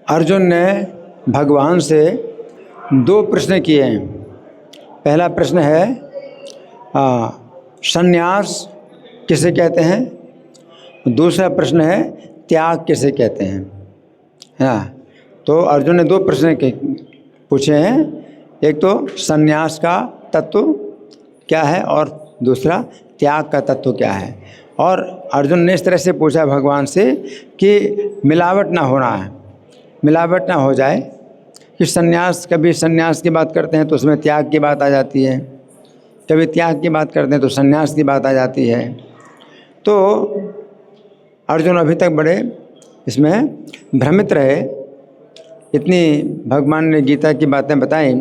अर्जुन ने भगवान से दो प्रश्न किए हैं। पहला प्रश्न है संन्यास किसे कहते हैं, दूसरा प्रश्न है त्याग किसे कहते हैं। हाँ, तो अर्जुन ने दो प्रश्न पूछे हैं, एक तो संन्यास का तत्व क्या है और दूसरा त्याग का तत्व क्या है। और अर्जुन ने इस तरह से पूछा भगवान से कि मिलावट ना होना है, मिलावट ना हो जाए कि संन्यास, कभी संन्यास की बात करते हैं तो उसमें त्याग की बात आ जाती है, कभी त्याग की बात करते हैं तो संन्यास की बात आ जाती है। तो अर्जुन अभी तक बड़े इसमें भ्रमित रहे। इतनी भगवान ने गीता की बातें बताई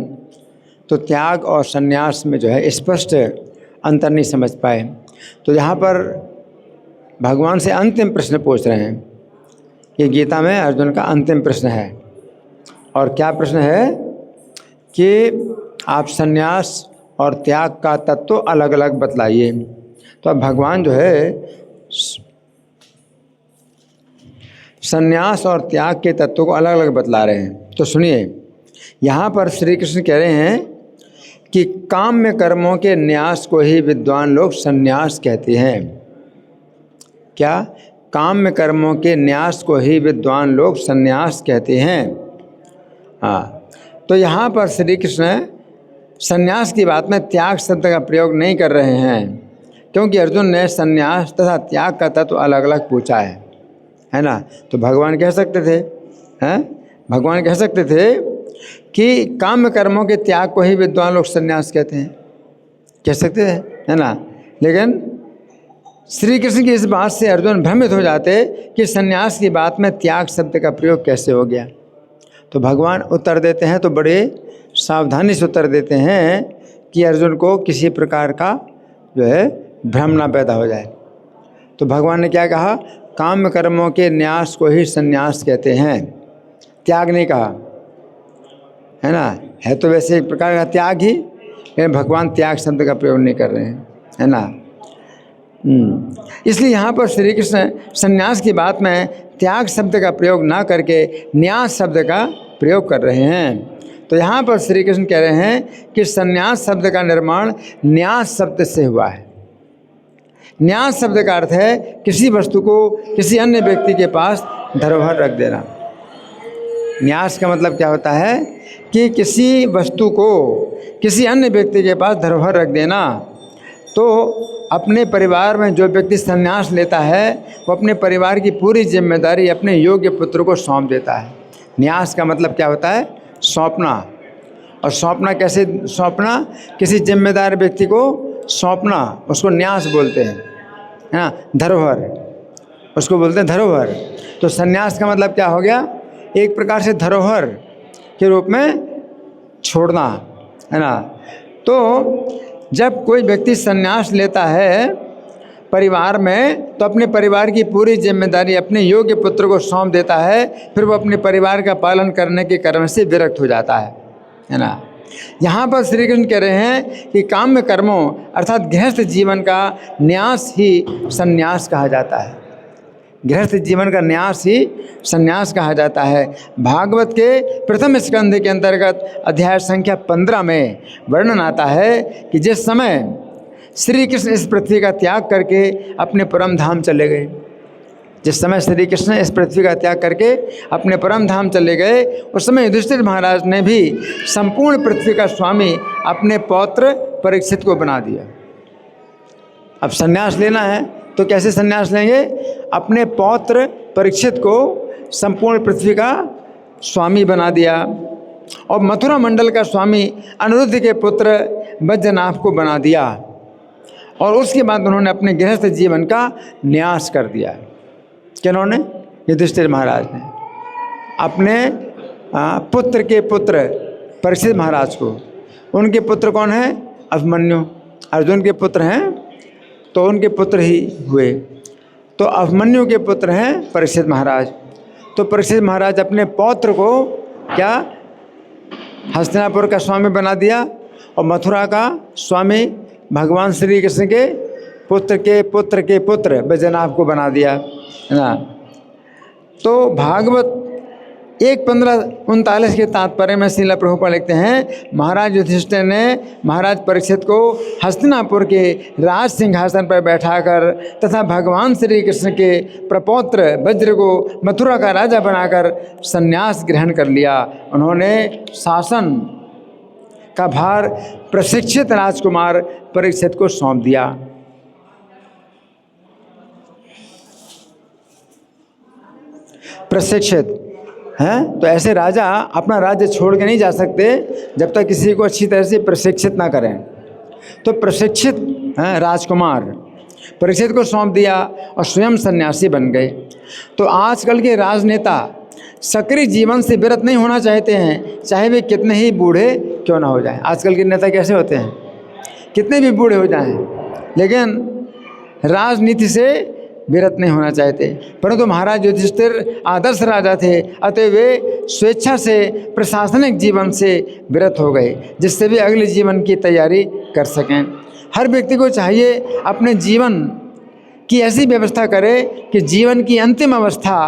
तो त्याग और संन्यास में जो है स्पष्ट अंतर नहीं समझ पाए। तो यहाँ पर भगवान से अंतिम प्रश्न पूछ रहे हैं। ये गीता में अर्जुन का अंतिम प्रश्न है। और क्या प्रश्न है कि आप संन्यास और त्याग का तत्व अलग अलग बतलाइए। तो अब भगवान जो है संन्यास और त्याग के तत्व को अलग अलग बतला रहे हैं। तो सुनिए, यहाँ पर श्री कृष्ण कह रहे हैं कि काम्य कर्मों के न्यास को ही विद्वान लोग संन्यास कहते हैं। क्या? काम्य कर्मों के न्यास को ही विद्वान लोग संन्यास कहते हैं। हाँ, तो यहाँ पर श्री कृष्ण संन्यास की बात में त्याग शब्द का प्रयोग नहीं कर रहे हैं, क्योंकि अर्जुन ने संन्यास तथा त्याग का तत्व अलग अलग पूछा है ना। तो भगवान कह सकते थे, हैं, भगवान कह सकते थे कि काम्य कर्मों के त्याग को ही विद्वान लोग संन्यास कहते हैं, कह सकते थे, है ना। लेकिन श्री कृष्ण की इस बात से अर्जुन भ्रमित हो जाते कि संन्यास की बात में त्याग शब्द का प्रयोग कैसे हो गया। तो भगवान उत्तर देते हैं तो बड़े सावधानी से उत्तर देते हैं कि अर्जुन को किसी प्रकार का जो है भ्रम ना पैदा हो जाए। तो भगवान ने क्या कहा? काम्य कर्मों के न्यास को ही संन्यास कहते हैं, त्याग नहीं कहा, है ना। है तो वैसे एक प्रकार का त्याग ही, लेकिन भगवान त्याग शब्द का प्रयोग नहीं कर रहे हैं, है ना। इसलिए यहाँ पर श्री कृष्ण संन्यास की बात में त्याग शब्द का प्रयोग ना करके न्यास शब्द का प्रयोग कर रहे हैं। तो यहाँ पर श्री कृष्ण कह रहे हैं कि संन्यास शब्द का निर्माण न्यास शब्द से हुआ है। न्यास शब्द का अर्थ है किसी वस्तु को किसी अन्य व्यक्ति के पास धरोहर रख देना। न्यास का मतलब क्या होता है कि किसी वस्तु को किसी अन्य व्यक्ति के पास धरोहर रख देना। तो अपने परिवार में जो व्यक्ति संन्यास लेता है वो अपने परिवार की पूरी जिम्मेदारी अपने योग्य पुत्र को सौंप देता है। न्यास का मतलब क्या होता है? सौंपना। और सौंपना कैसे सौंपना? किसी जिम्मेदार व्यक्ति को सौंपना, उसको न्यास बोलते हैं, है ना। धरोहर, उसको बोलते हैं धरोहर। तो संन्यास का मतलब क्या हो गया? एक प्रकार से धरोहर के रूप में छोड़ना, है ना। तो जब कोई व्यक्ति संन्यास लेता है परिवार में तो अपने परिवार की पूरी जिम्मेदारी अपने योग्य पुत्र को सौंप देता है, फिर वो अपने परिवार का पालन करने के कर्म से विरक्त हो जाता है ना। यहाँ पर श्री कृष्ण कह रहे हैं कि काम्य कर्मों अर्थात गृहस्थ जीवन का न्यास ही संन्यास कहा जाता है। गृहस्थ जीवन का न्यास ही संन्यास कहा जाता है। भागवत के प्रथम स्कंध के अंतर्गत अध्याय संख्या 15 में वर्णन आता है कि जिस समय श्री कृष्ण इस पृथ्वी का त्याग करके अपने परम धाम चले गए, जिस समय श्री कृष्ण इस पृथ्वी का त्याग करके अपने परम धाम चले गए, उस समय युधिष्ठिर महाराज ने भी संपूर्ण पृथ्वी का स्वामी अपने पौत्र परीक्षित को बना दिया। अब संन्यास लेना है तो कैसे संन्यास लेंगे? अपने पौत्र परीक्षित को संपूर्ण पृथ्वी का स्वामी बना दिया और मथुरा मंडल का स्वामी अनिरुद्ध के पुत्र बैजनाथ को बना दिया। और उसके बाद उन्होंने अपने गृहस्थ जीवन का न्यास कर दिया। किन्होंने? युधिष्ठिर महाराज ने अपने पुत्र के पुत्र परीक्षित महाराज को। उनके पुत्र कौन है? अभिमन्यु। अर्जुन के पुत्र हैं तो उनके पुत्र ही हुए। तो अभिमन्यु के पुत्र हैं परीक्षित महाराज। तो परीक्षित महाराज अपने पौत्र को क्या हस्तिनापुर का स्वामी बना दिया और मथुरा का स्वामी भगवान श्री कृष्ण के पुत्र के पुत्र के पुत्र बैजनाथ को बना दिया, है ना। तो भागवत 1:15-39 के तात्पर्य में श्रील प्रभुपाद लिखते हैं, महाराज युधिष्ठिर ने महाराज परीक्षित को हस्तिनापुर के राज सिंहासन पर बैठाकर तथा भगवान श्री कृष्ण के प्रपौत्र वज्र को मथुरा का राजा बनाकर संन्यास ग्रहण कर लिया। उन्होंने शासन का भार प्रशिक्षित राजकुमार परीक्षित को सौंप दिया। प्रशिक्षित हैं तो ऐसे राजा अपना राज्य छोड़ के नहीं जा सकते जब तक किसी को अच्छी तरह से प्रशिक्षित ना करें। तो प्रशिक्षित राजकुमार परीक्षित को सौंप दिया और स्वयं सन्यासी बन गए। तो आजकल के राजनेता सक्रिय जीवन से विरत नहीं होना चाहते हैं, चाहे वे कितने ही बूढ़े क्यों ना हो जाएं। आजकल के नेता कैसे होते हैं, कितने भी बूढ़े हो जाएं, लेकिन राजनीति से विरत नहीं होना चाहते। परंतु महाराज युधिष्ठिर आदर्श राजा थे, अतः वे स्वेच्छा से प्रशासनिक जीवन से विरत हो गए, जिससे वे अगले जीवन की तैयारी कर सकें। हर व्यक्ति को चाहिए अपने जीवन की ऐसी व्यवस्था करे कि जीवन की अंतिम अवस्था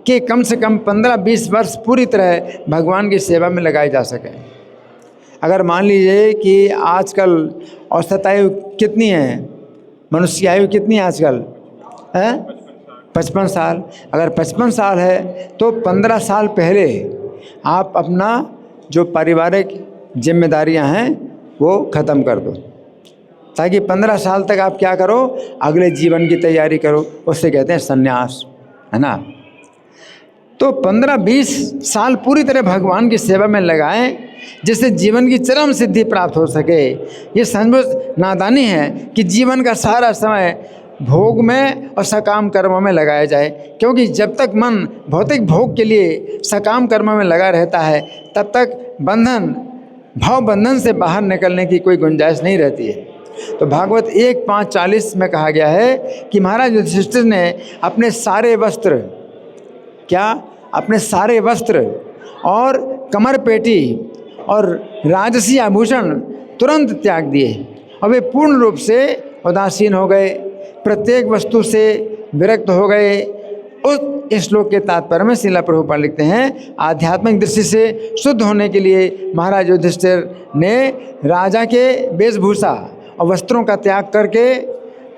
के कम से कम 15-20 वर्ष पूरी तरह भगवान की सेवा में लगाए जा सके। अगर मान लीजिए कि आजकल औसत आयु कितनी है, मनुष्य की आयु कितनी है आजकल है 55 साल। अगर 55 साल है तो 15 साल पहले आप अपना जो पारिवारिक जिम्मेदारियां हैं वो ख़त्म कर दो, ताकि 15 साल तक आप क्या करो, अगले जीवन की तैयारी करो। उससे कहते हैं संन्यास, है ना। तो 15-20 साल पूरी तरह भगवान की सेवा में लगाएं, जिससे जीवन की चरम सिद्धि प्राप्त हो सके। ये सचमुच नादानी है कि जीवन का सारा समय भोग में और सकाम कर्मों में लगाया जाए, क्योंकि जब तक मन भौतिक भोग के लिए सकाम कर्मों में लगा रहता है तब तक भाव बंधन से बाहर निकलने की कोई गुंजाइश नहीं रहती है। तो भागवत 1:5-40 में कहा गया है कि महाराज युधिष्ठिर ने अपने सारे वस्त्र और कमर पेटी और राजसी आभूषण तुरंत त्याग दिए और वे पूर्ण रूप से उदासीन हो गए, प्रत्येक वस्तु से विरक्त हो गए। उस श्लोक के तात्पर्य में श्रील प्रभुपाद लिखते हैं, आध्यात्मिक दृष्टि से शुद्ध होने के लिए महाराज युधिष्ठिर ने राजा के वेशभूषा और वस्त्रों का त्याग करके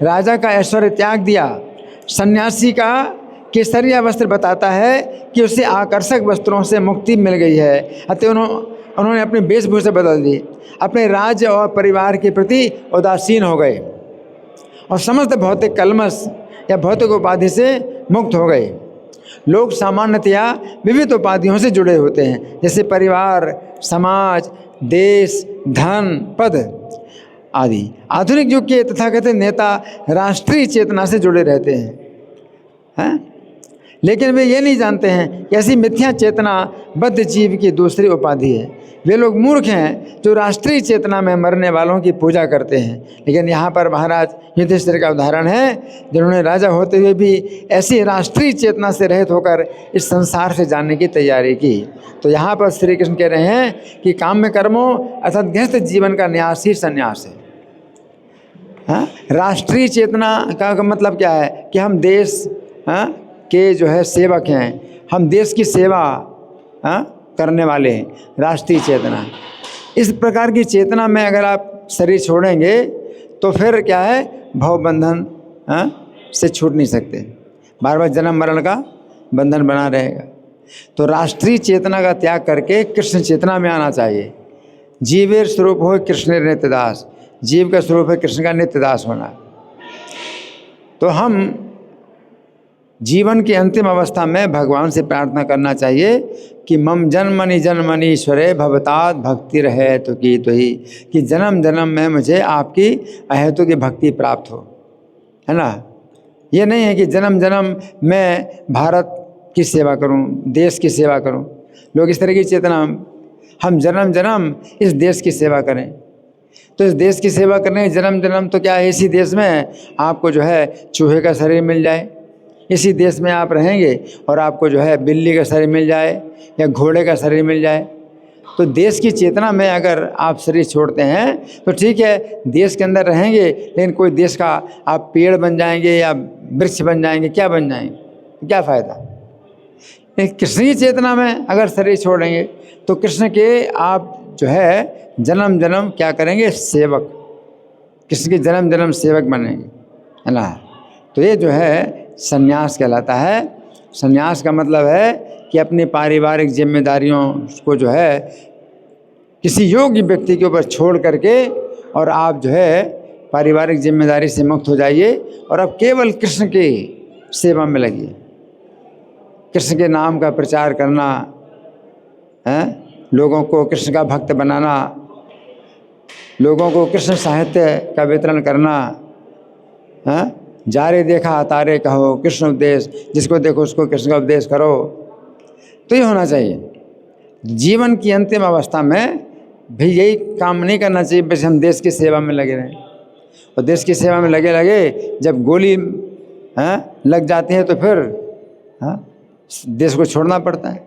राजा का ऐश्वर्य त्याग दिया। सन्यासी का केसरिया वस्त्र बताता है कि उसे आकर्षक वस्त्रों से मुक्ति मिल गई है, अतः उन्होंने अपनी वेशभूषा बदल दी, अपने राज्य और परिवार के प्रति उदासीन हो गए और समस्त भौतिक कलमश या भौतिक उपाधि से मुक्त हो गए। लोग सामान्यतया विविध उपाधियों से जुड़े होते हैं, जैसे परिवार, समाज, देश, धन, पद आदि। आधुनिक युग के तथाकथित नेता राष्ट्रीय चेतना से जुड़े रहते हैं, लेकिन वे ये नहीं जानते हैं कि ऐसी मिथ्या चेतना बद्ध जीव की दूसरी उपाधि है। वे लोग मूर्ख हैं जो राष्ट्रीय चेतना में मरने वालों की पूजा करते हैं। लेकिन यहाँ पर महाराज युधिष्ठिर का उदाहरण है, जिन्होंने राजा होते हुए भी ऐसी राष्ट्रीय चेतना से रहित होकर इस संसार से जाने की तैयारी की। तो यहाँ पर श्री कृष्ण कह रहे हैं कि काम में कर्मों अर्थात गृहस्थ जीवन का न्यास ही संन्यास है। राष्ट्रीय चेतना का मतलब क्या है कि हम देश के जो है सेवक हैं, हम देश की सेवा करने वाले हैं, राष्ट्रीय चेतना। इस प्रकार की चेतना में अगर आप शरीर छोड़ेंगे तो फिर क्या है, भव बंधन से छूट नहीं सकते, बार बार जन्म मरण का बंधन बना रहेगा। तो राष्ट्रीय चेतना का त्याग करके कृष्ण चेतना में आना चाहिए। जीवेर स्वरूप हो कृष्ण नित्य दास, जीव का स्वरूप है कृष्ण का नित्य दास होना। तो हम जीवन की अंतिम अवस्था में भगवान से प्रार्थना करना चाहिए कि मम जन्मनि जन्मनि ईश्वरे भवतात भक्ति रहे तो की तो ही, कि जन्म जन्म में मुझे आपकी अहेतु की भक्ति प्राप्त हो, है ना। ये नहीं है कि जन्म जन्म मैं भारत की सेवा करूं, देश की सेवा करूं। लोग इस तरह की चेतना, हम जन्म जन्म इस देश की सेवा करें। तो इस देश की सेवा करने जन्म जन्म तो क्या है, इसी देश में आपको जो है चूहे का शरीर मिल जाए, इसी देश में आप रहेंगे और आपको जो है बिल्ली का शरीर मिल जाए या घोड़े का शरीर मिल जाए। तो देश की चेतना में अगर आप शरीर छोड़ते हैं तो ठीक है, देश के अंदर रहेंगे, लेकिन कोई देश का आप पेड़ बन जाएंगे या वृक्ष बन जाएंगे, क्या बन जाएंगे, क्या फ़ायदा। एक कृष्ण की चेतना में अगर शरीर छोड़ेंगे तो कृष्ण के आप जो है जन्म जन्म क्या करेंगे, सेवक, कृष्ण के जन्म जन्म सेवक बनेंगे, है ना। तो ये जो है संन्यास कहलाता है। संन्यास का मतलब है कि अपनी पारिवारिक जिम्मेदारियों को जो है किसी योग्य व्यक्ति के ऊपर छोड़ करके और आप जो है पारिवारिक जिम्मेदारी से मुक्त हो जाइए और अब केवल कृष्ण की सेवा में लगिए। कृष्ण के नाम का प्रचार करना है, लोगों को कृष्ण का भक्त बनाना, लोगों को कृष्ण साहित्य का वितरण करना है। जारे देखा तारे कहो, कृष्ण उपदेश, जिसको देखो उसको कृष्ण का उपदेश करो। तो ये होना चाहिए। जीवन की अंतिम अवस्था में भी यही काम नहीं करना चाहिए बस हम देश की सेवा में लगे रहें। और देश की सेवा में लगे लगे जब गोली लग जाती है तो फिर देश को छोड़ना पड़ता है।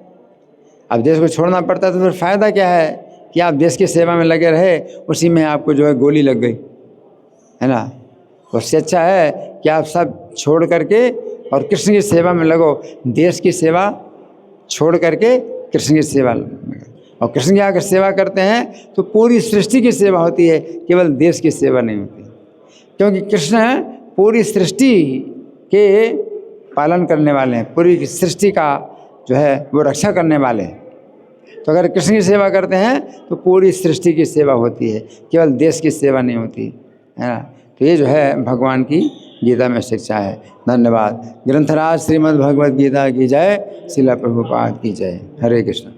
अब देश को छोड़ना पड़ता है तो फिर फ़ायदा क्या है कि आप देश की सेवा में लगे रहे, उसी में आपको जो है गोली लग गई, है ना। उससे अच्छा है कि आप सब छोड़ करके और कृष्ण की सेवा में लगो। देश की सेवा छोड़ करके कृष्ण की सेवा में, और कृष्ण की अगर सेवा करते हैं तो पूरी सृष्टि की सेवा होती है, केवल देश की सेवा नहीं होती। क्योंकि कृष्ण पूरी सृष्टि के पालन करने वाले हैं, पूरी सृष्टि का जो है वो रक्षा करने वाले हैं। तो अगर कृष्ण की सेवा करते हैं तो पूरी सृष्टि की सेवा होती है, केवल देश की सेवा नहीं होती, है ना। तो ये जो है भगवान की गीता में शिक्षा है। धन्यवाद। ग्रंथराज श्रीमद् भगवद गीता की जय, श्रील प्रभुपाद की जय। हरे कृष्ण।